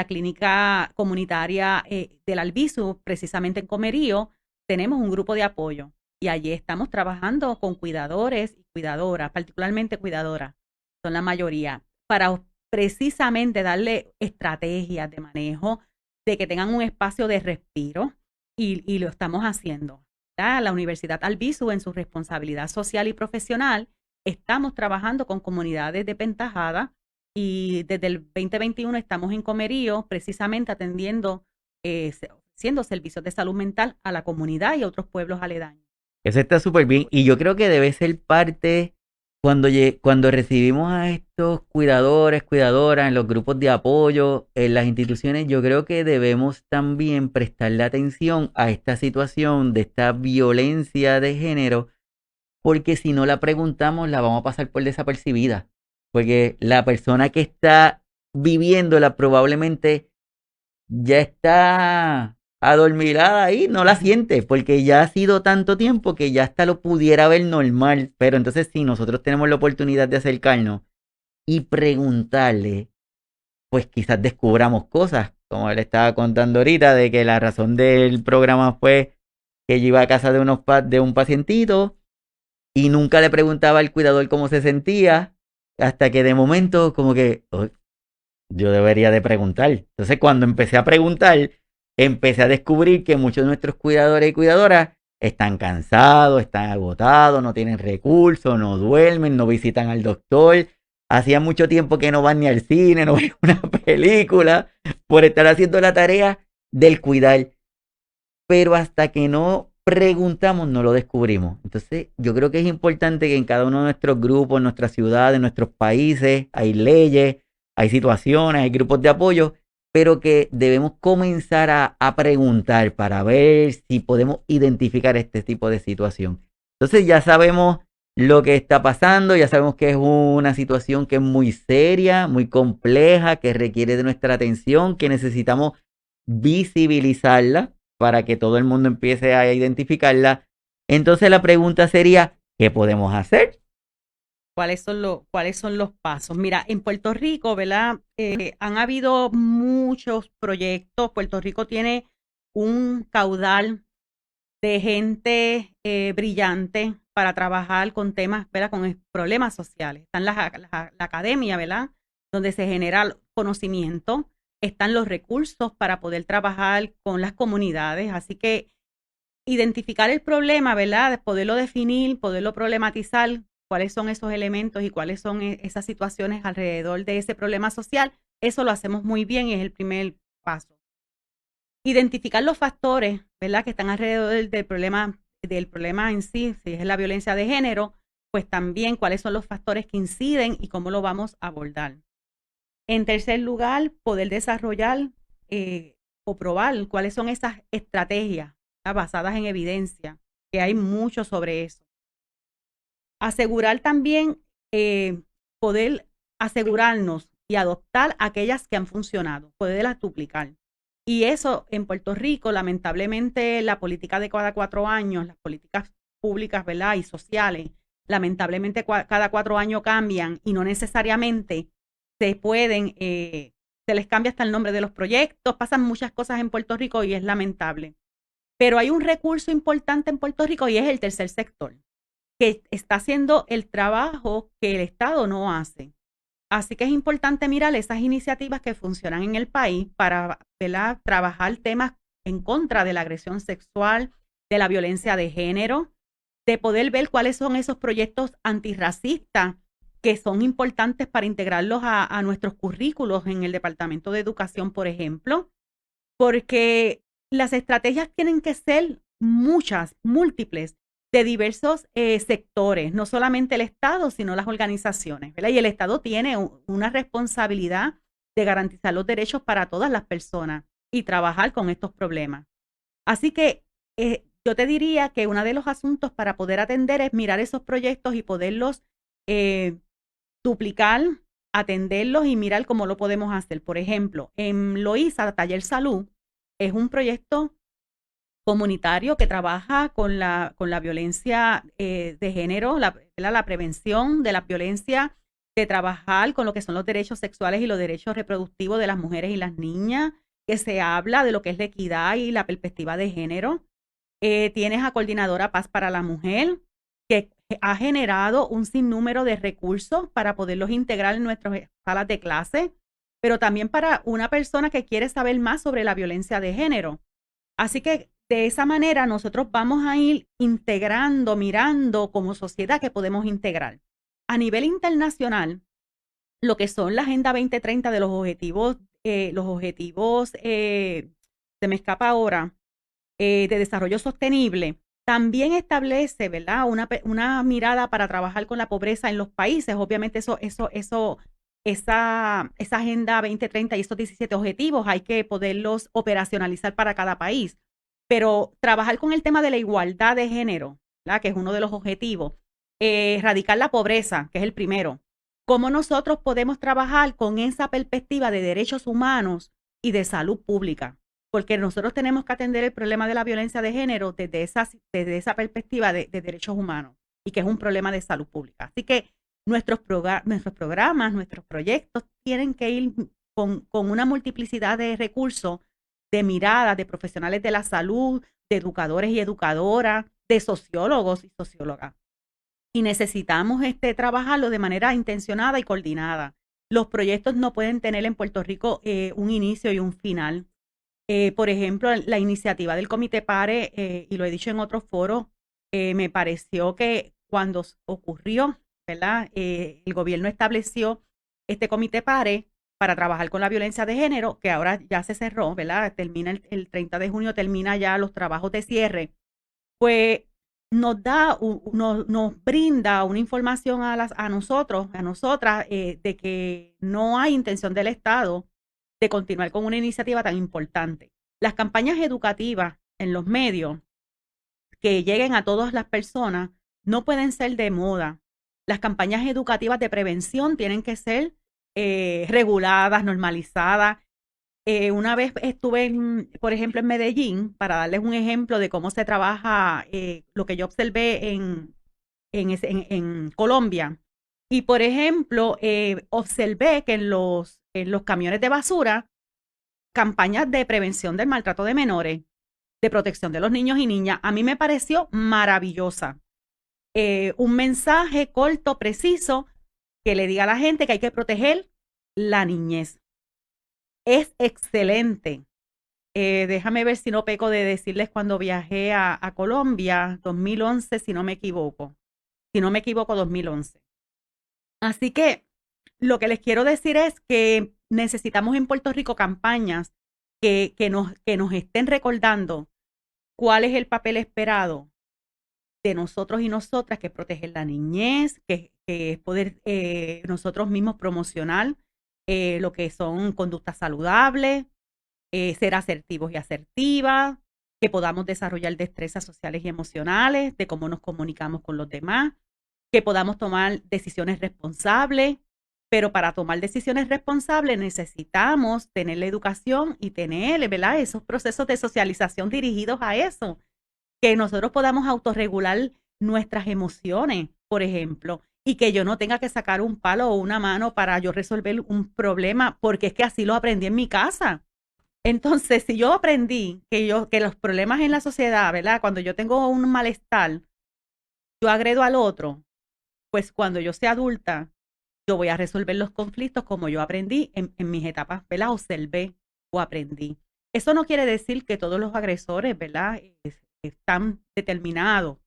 clínica comunitaria del Albizu, precisamente en Comerío, tenemos un grupo de apoyo Y allí estamos trabajando con cuidadores y cuidadoras, particularmente cuidadoras, son la mayoría, para precisamente darle estrategias de manejo, de que tengan un espacio de respiro, y lo estamos haciendo. La Universidad Albizu, en su responsabilidad social y profesional, estamos trabajando con comunidades desventajadas y desde el 2021 estamos en Comerío precisamente atendiendo, haciendo servicios de salud mental a la comunidad y a otros pueblos aledaños. Eso está súper bien. Y yo creo que debe ser parte cuando recibimos a estos cuidadores, cuidadoras en los grupos de apoyo, en las instituciones, yo creo que debemos también prestarle atención a esta situación de esta violencia de género, porque si no la preguntamos, la vamos a pasar por desapercibida. Porque la persona que está viviéndola probablemente ya está adormilada ahí, no la siente, porque ya ha sido tanto tiempo que ya hasta lo pudiera ver normal. Pero entonces, si nosotros tenemos la oportunidad de acercarnos y preguntarle, pues quizás descubramos cosas, como él estaba contando ahorita, de que la razón del programa fue que yo iba a casa de un pacientito y nunca le preguntaba al cuidador cómo se sentía, hasta que de momento, como que, "Oh, yo debería de preguntar". Entonces, cuando empecé a preguntar, empecé a descubrir que muchos de nuestros cuidadores y cuidadoras están cansados, están agotados, no tienen recursos, no duermen, no visitan al doctor. Hacía mucho tiempo que no van ni al cine, no ven una película, por estar haciendo la tarea del cuidar. Pero hasta que no preguntamos, no lo descubrimos. Entonces, yo creo que es importante que en cada uno de nuestros grupos, en nuestras ciudades, en nuestros países, hay leyes, hay situaciones, hay grupos de apoyo, pero que debemos comenzar a preguntar para ver si podemos identificar este tipo de situación. Entonces, ya sabemos lo que está pasando, ya sabemos que es una situación que es muy seria, muy compleja, que requiere de nuestra atención, que necesitamos visibilizarla para que todo el mundo empiece a identificarla. Entonces la pregunta sería, ¿qué podemos hacer? ¿Cuáles son los pasos? Mira, en Puerto Rico, ¿verdad? Han habido muchos proyectos. Puerto Rico tiene un caudal de gente brillante para trabajar con temas, ¿verdad? Con problemas sociales. Están la academia, ¿verdad? Donde se genera conocimiento. Están los recursos para poder trabajar con las comunidades. Así que identificar el problema, ¿verdad? Poderlo definir, poderlo problematizar, cuáles son esos elementos y cuáles son esas situaciones alrededor de ese problema social, eso lo hacemos muy bien y es el primer paso. Identificar los factores, ¿verdad?, que están alrededor del problema en sí, si es la violencia de género, pues también cuáles son los factores que inciden y cómo lo vamos a abordar. En tercer lugar, poder desarrollar o probar cuáles son esas estrategias, ¿verdad?, basadas en evidencia, que hay mucho sobre eso. Asegurar también, poder asegurarnos y adoptar aquellas que han funcionado, poderlas duplicar. Y eso en Puerto Rico, lamentablemente, la política de cada 4 años, las políticas públicas, ¿verdad?, y sociales, lamentablemente cada 4 años cambian y no necesariamente se les cambia hasta el nombre de los proyectos, pasan muchas cosas en Puerto Rico y es lamentable. Pero hay un recurso importante en Puerto Rico y es el tercer sector, que está haciendo el trabajo que el Estado no hace. Así que es importante mirar esas iniciativas que funcionan en el país para, ¿verdad?, trabajar temas en contra de la agresión sexual, de la violencia de género, de poder ver cuáles son esos proyectos antirracistas que son importantes para integrarlos a nuestros currículos en el Departamento de Educación, por ejemplo, porque las estrategias tienen que ser muchas, múltiples, de diversos sectores, no solamente el Estado, sino las organizaciones, ¿verdad? Y el Estado tiene una responsabilidad de garantizar los derechos para todas las personas y trabajar con estos problemas. Así que yo te diría que uno de los asuntos para poder atender es mirar esos proyectos y poderlos duplicar, atenderlos y mirar cómo lo podemos hacer. Por ejemplo, en Loíza, Taller Salud, es un proyecto comunitario que trabaja con la violencia de género, la prevención de la violencia, de trabajar con lo que son los derechos sexuales y los derechos reproductivos de las mujeres y las niñas, que se habla de lo que es la equidad y la perspectiva de género. Tienes a Coordinadora Paz para la Mujer, que ha generado un sinnúmero de recursos para poderlos integrar en nuestras salas de clase, pero también para una persona que quiere saber más sobre la violencia de género. Así que de esa manera nosotros vamos a ir integrando, mirando como sociedad que podemos integrar. A nivel internacional, lo que son la Agenda 2030 de los objetivos, se me escapa ahora, de desarrollo sostenible, también establece, ¿verdad? Una mirada para trabajar con la pobreza en los países. Obviamente esa Agenda 2030 y esos 17 objetivos hay que poderlos operacionalizar para cada país. Pero trabajar con el tema de la igualdad de género, ¿verdad? Que es uno de los objetivos. Erradicar la pobreza, que es el primero. ¿Cómo nosotros podemos trabajar con esa perspectiva de derechos humanos y de salud pública? Porque nosotros tenemos que atender el problema de la violencia de género desde esa perspectiva de derechos humanos y que es un problema de salud pública. Así que nuestros programas, nuestros proyectos tienen que ir con una multiplicidad de recursos, de miradas, de profesionales de la salud, de educadores y educadoras, de sociólogos y sociólogas. Y necesitamos trabajarlo de manera intencionada y coordinada. Los proyectos no pueden tener en Puerto Rico un inicio y un final. Por ejemplo, la iniciativa del Comité PARE, y lo he dicho en otros foros, me pareció que cuando ocurrió, ¿verdad? El gobierno estableció este Comité PARE para trabajar con la violencia de género, que ahora ya se cerró, ¿verdad? Termina el 30 de junio, termina ya los trabajos de cierre. Pues nos brinda una información a nosotros, a nosotras, de que no hay intención del Estado de continuar con una iniciativa tan importante. Las campañas educativas en los medios que lleguen a todas las personas no pueden ser de moda. Las campañas educativas de prevención tienen que ser reguladas, normalizadas. Una vez estuve, por ejemplo, en Medellín, para darles un ejemplo de cómo se trabaja, lo que yo observé en Colombia. Y, por ejemplo, observé que en los camiones de basura, campañas de prevención del maltrato de menores, de protección de los niños y niñas, a mí me pareció maravillosa. Un mensaje corto, preciso, que le diga a la gente que hay que proteger la niñez. Es excelente. Déjame ver si no peco de decirles cuando viajé a Colombia, 2011, si no me equivoco. Si no me equivoco, 2011. Así que lo que les quiero decir es que necesitamos en Puerto Rico campañas que nos estén recordando cuál es el papel esperado de nosotros y nosotras, que es proteger la niñez, que es poder nosotros mismos promocionar lo que son conductas saludables, ser asertivos y asertivas, que podamos desarrollar destrezas sociales y emocionales, de cómo nos comunicamos con los demás, que podamos tomar decisiones responsables, pero para tomar decisiones responsables necesitamos tener la educación y tener, ¿verdad?, esos procesos de socialización dirigidos a eso, que nosotros podamos autorregular nuestras emociones, por ejemplo, y que yo no tenga que sacar un palo o una mano para yo resolver un problema, porque es que así lo aprendí en mi casa. Entonces, si yo aprendí que los problemas en la sociedad, ¿verdad? Cuando yo tengo un malestar, yo agredo al otro, pues cuando yo sea adulta, yo voy a resolver los conflictos como yo aprendí en mis etapas, ¿verdad? Observé o aprendí. Eso no quiere decir que todos los agresores, ¿verdad?, están determinados,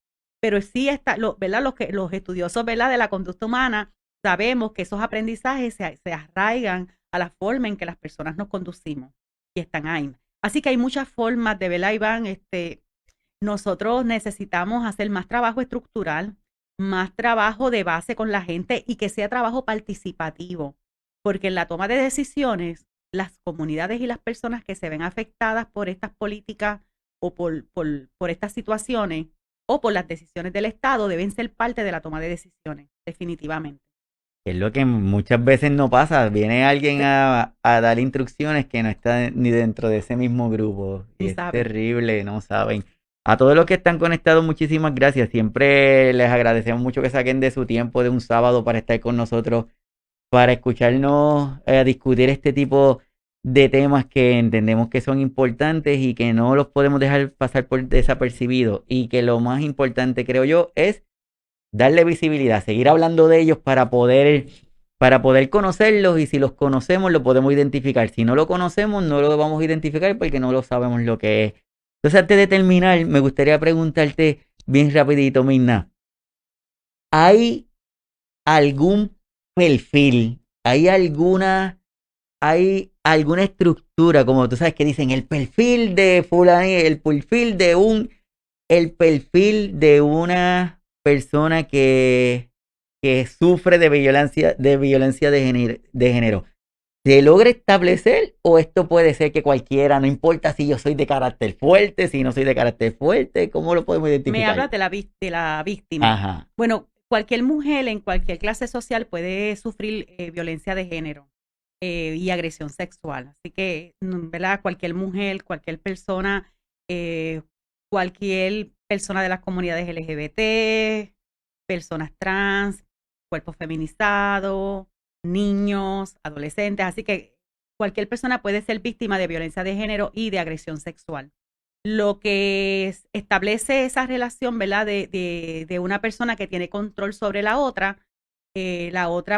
pero sí está, ¿verdad? Los estudiosos, ¿verdad?, de la conducta humana, sabemos que esos aprendizajes se arraigan a la forma en que las personas nos conducimos y están ahí. Así que hay muchas formas de, ¿verdad, Iván? Nosotros necesitamos hacer más trabajo estructural, más trabajo de base con la gente y que sea trabajo participativo, porque en la toma de decisiones, las comunidades y las personas que se ven afectadas por estas políticas o por estas situaciones o por las decisiones del Estado deben ser parte de la toma de decisiones, definitivamente. Es lo que muchas veces no pasa. Viene alguien a dar instrucciones que no está ni dentro de ese mismo grupo. Y Ni es saben. terrible, no saben. A todos los que están conectados, muchísimas gracias. Siempre les agradecemos mucho que saquen de su tiempo de un sábado para estar con nosotros, para escucharnos discutir este tipo de temas que entendemos que son importantes y que no los podemos dejar pasar por desapercibidos y que lo más importante, creo yo, es darle visibilidad, seguir hablando de ellos para poder conocerlos y si los conocemos lo podemos identificar. Si no lo conocemos no lo vamos a identificar porque no lo sabemos lo que es. Entonces antes de terminar me gustaría preguntarte bien rapidito, Mirna, ¿hay algún perfil, hay alguna estructura, como tú sabes que dicen el perfil de fulano, el perfil de una persona que sufre de violencia de género? ¿Se logra establecer o esto puede ser que cualquiera, no importa si yo soy de carácter fuerte, si no soy de carácter fuerte, ¿cómo lo podemos Me identificar? hablas de de la víctima. Ajá. Bueno, cualquier mujer en cualquier clase social puede sufrir violencia de género y agresión sexual. Así que, ¿verdad? Cualquier mujer, eh, cualquier persona de las comunidades LGBT, personas trans, cuerpos feminizados, niños, adolescentes. Así que cualquier persona puede ser víctima de violencia de género y de agresión sexual. Lo que establece esa relación, ¿verdad? De una persona que tiene control sobre la otra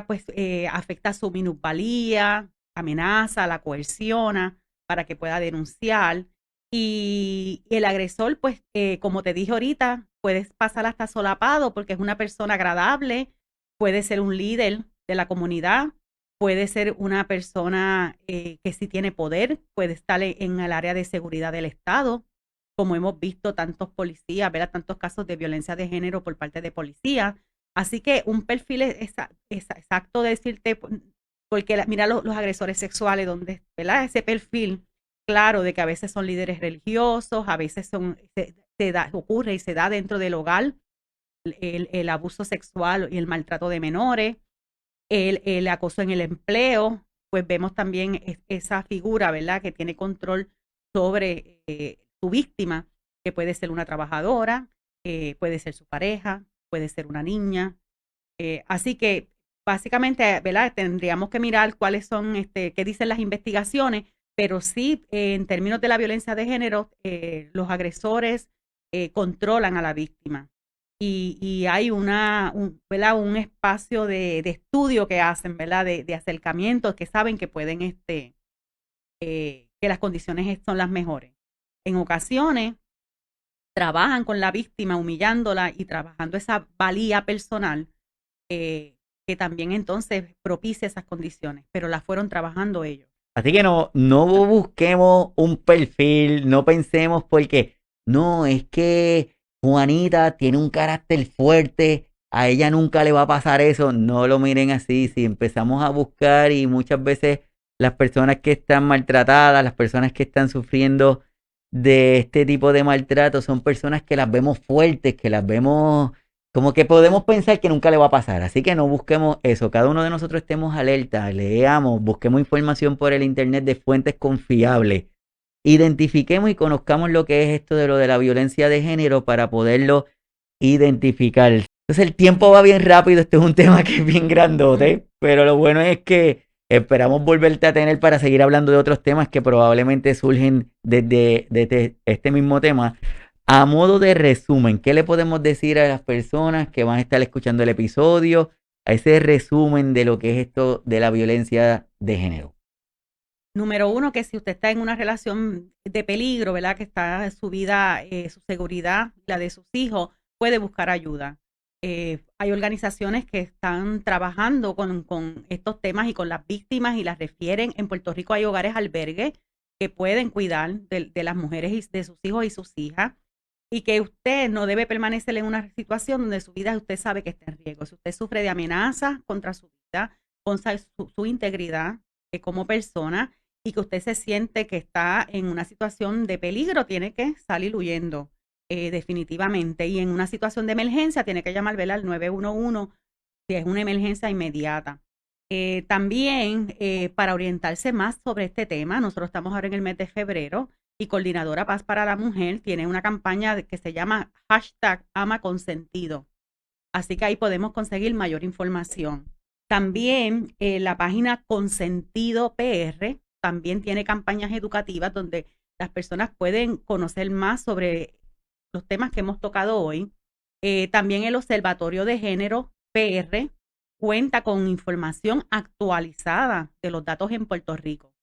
pues afecta su minusvalía, amenaza, la coerciona para que pueda denunciar. Y el agresor, pues, como te dije ahorita, puedes pasar hasta solapado porque es una persona agradable, puede ser un líder de la comunidad, puede ser una persona que sí tiene poder, puede estar en el área de seguridad del Estado, como hemos visto tantos policías, ¿verdad? Tantos casos de violencia de género por parte de policías. Así que un perfil es exacto de decirte, porque mira los agresores sexuales, donde, ¿verdad? Ese perfil, claro, de que a veces son líderes religiosos, a veces ocurre y se da dentro del hogar el abuso sexual y el maltrato de menores, el acoso en el empleo, pues vemos también esa figura, ¿verdad? Que tiene control sobre su víctima, que puede ser una trabajadora, puede ser su pareja, puede ser una niña. Así que básicamente, ¿verdad? Tendríamos que mirar cuáles son, qué dicen las investigaciones, pero sí, en términos de la violencia de género, los agresores controlan a la víctima. Y hay ¿verdad? Un espacio de estudio que hacen, ¿verdad? De acercamiento, que saben que pueden, que las condiciones son las mejores. En ocasiones, trabajan con la víctima, humillándola y trabajando esa valía personal, que también entonces propicia esas condiciones, pero las fueron trabajando ellos. Así que no busquemos un perfil, no pensemos porque no, es que Juanita tiene un carácter fuerte, a ella nunca le va a pasar eso. No lo miren así. Si empezamos a buscar y muchas veces las personas que están maltratadas, las personas que están sufriendo de este tipo de maltrato son personas que las vemos fuertes, que las vemos como que podemos pensar que nunca le va a pasar. Así que no busquemos eso. Cada uno de nosotros estemos alerta, leamos, busquemos información por el internet de fuentes confiables. Identifiquemos y conozcamos lo que es esto de lo de la violencia de género para poderlo identificar. Entonces el tiempo va bien rápido. Este es un tema que es bien grandote, pero lo bueno es que esperamos volverte a tener para seguir hablando de otros temas que probablemente surgen desde este mismo tema. A modo de resumen, ¿qué le podemos decir a las personas que van a estar escuchando el episodio? A ese resumen de lo que es esto de la violencia de género. Número uno, que si usted está en una relación de peligro, ¿verdad? Que está su vida, su seguridad, la de sus hijos, puede buscar ayuda. Hay organizaciones que están trabajando con estos temas y con las víctimas y las refieren. En Puerto Rico hay hogares albergues que pueden cuidar de las mujeres y de sus hijos y sus hijas, y que usted no debe permanecer en una situación donde su vida usted sabe que está en riesgo. Si usted sufre de amenazas contra su vida, contra su integridad como persona, y que usted se siente que está en una situación de peligro, tiene que salir huyendo definitivamente. Y en una situación de emergencia tiene que llamar, ¿verdad?, al 911 si es una emergencia inmediata. También para orientarse más sobre este tema, nosotros estamos ahora en el mes de febrero y Coordinadora Paz para la Mujer tiene una campaña que se llama #AmaConsentido. Así que ahí podemos conseguir mayor información. También la página Consentido PR también tiene campañas educativas donde las personas pueden conocer más sobre los temas que hemos tocado hoy. También el Observatorio de Género PR cuenta con información actualizada de los datos en Puerto Rico.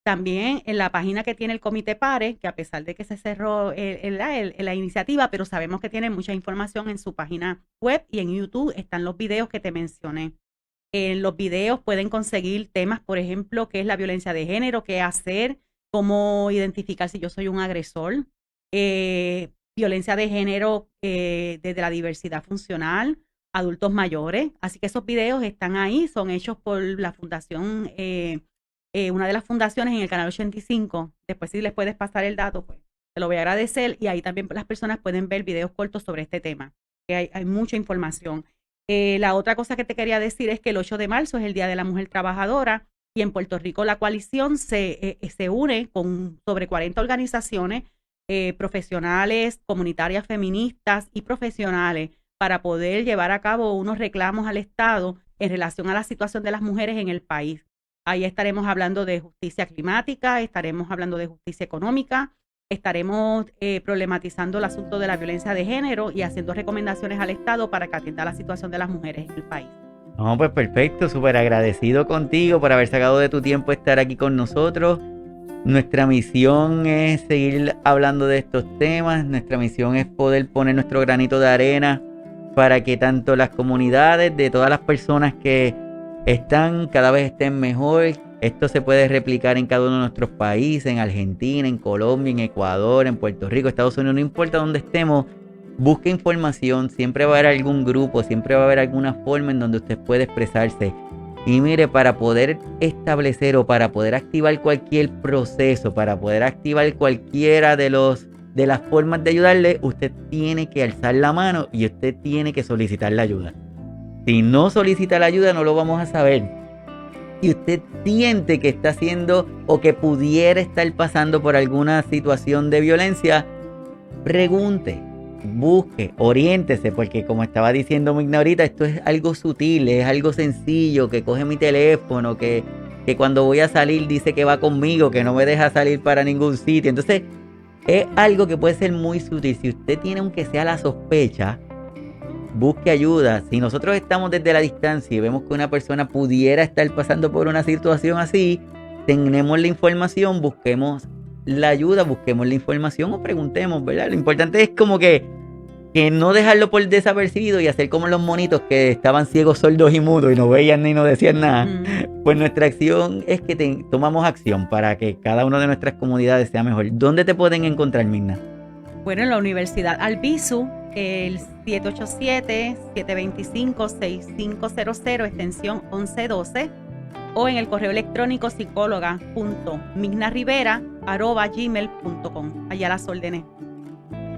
También en la página que tiene el Comité PARE, que a pesar de que se cerró la iniciativa, pero sabemos que tiene mucha información en su página web y en YouTube están los videos que te mencioné. En los videos pueden conseguir temas, por ejemplo, qué es la violencia de género, qué hacer, cómo identificar si yo soy un agresor, violencia de género desde la diversidad funcional, adultos mayores. Así que esos videos están ahí, son hechos por la fundación, una de las fundaciones en el canal 85. Después, si les puedes pasar el dato, pues te lo voy a agradecer. Y ahí también las personas pueden ver videos cortos sobre este tema, que hay mucha información. La otra cosa que te quería decir es que el 8 de marzo es el Día de la Mujer Trabajadora y en Puerto Rico la coalición se une con sobre 40 organizaciones profesionales, comunitarias feministas y profesionales para poder llevar a cabo unos reclamos al Estado en relación a la situación de las mujeres en el país. Ahí estaremos hablando de justicia climática, estaremos hablando de justicia económica, estaremos problematizando el asunto de la violencia de género y haciendo recomendaciones al Estado para que atienda la situación de las mujeres en el país. No, pues perfecto, súper agradecido contigo por haber sacado de tu tiempo estar aquí con nosotros. Nuestra misión es seguir hablando de estos temas, nuestra misión es poder poner nuestro granito de arena para que tanto las comunidades de todas las personas que cada vez estén mejor. Esto se puede replicar en cada uno de nuestros países, en Argentina, en Colombia, en Ecuador, en Puerto Rico, Estados Unidos, no importa dónde estemos, busque información, siempre va a haber algún grupo, siempre va a haber alguna forma en donde usted puede expresarse. Y mire, para poder establecer o para poder activar cualquier proceso, para poder activar cualquiera de las formas de ayudarle, usted tiene que alzar la mano y usted tiene que solicitar la ayuda. Si no solicita la ayuda, no lo vamos a saber. Si usted siente que está haciendo o que pudiera estar pasando por alguna situación de violencia, pregunte, busque, oriéntese, porque como estaba diciendo Migna ahorita, esto es algo sutil, es algo sencillo, que coge mi teléfono, que cuando voy a salir dice que va conmigo, que no me deja salir para ningún sitio. Entonces, es algo que puede ser muy sutil. Si usted tiene, aunque sea la sospecha, busque ayuda. Si nosotros estamos desde la distancia y vemos que una persona pudiera estar pasando por una situación así, tenemos la información, busquemos la ayuda, busquemos la información o preguntemos, ¿verdad? Lo importante es como que no dejarlo por desapercibido y hacer como los monitos que estaban ciegos, sordos y mudos y no veían ni no decían nada. Pues nuestra acción es que tomamos acción para que cada una de nuestras comunidades sea mejor. ¿Dónde te pueden encontrar, Migna? Bueno, en la Universidad Albizu, el 787-725-6500, extensión 1112, o en el correo electrónico psicóloga.mignarivera@gmail.com. Allá las órdenes.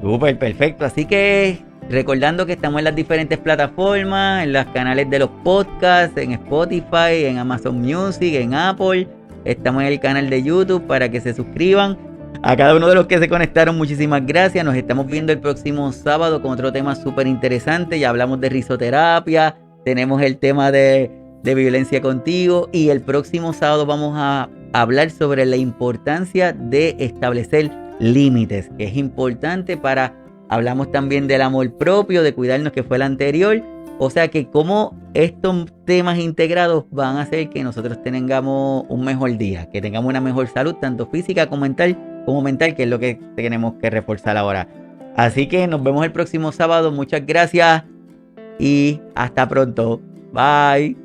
Súper, perfecto. Así que recordando que estamos en las diferentes plataformas, en los canales de los podcasts, en Spotify, en Amazon Music, en Apple. Estamos en el canal de YouTube para que se suscriban. A cada uno de los que se conectaron, muchísimas gracias. Nos estamos viendo el próximo sábado con otro tema súper interesante. Ya hablamos de risoterapia, tenemos el tema de violencia contigo y el próximo sábado vamos a hablar sobre la importancia de establecer límites, que es importante hablamos también del amor propio, de cuidarnos, que fue el anterior. O sea que cómo estos temas integrados van a hacer que nosotros tengamos un mejor día, que tengamos una mejor salud, tanto física como mental, que es lo que tenemos que reforzar ahora. Así que nos vemos el próximo sábado. Muchas gracias y hasta pronto. Bye.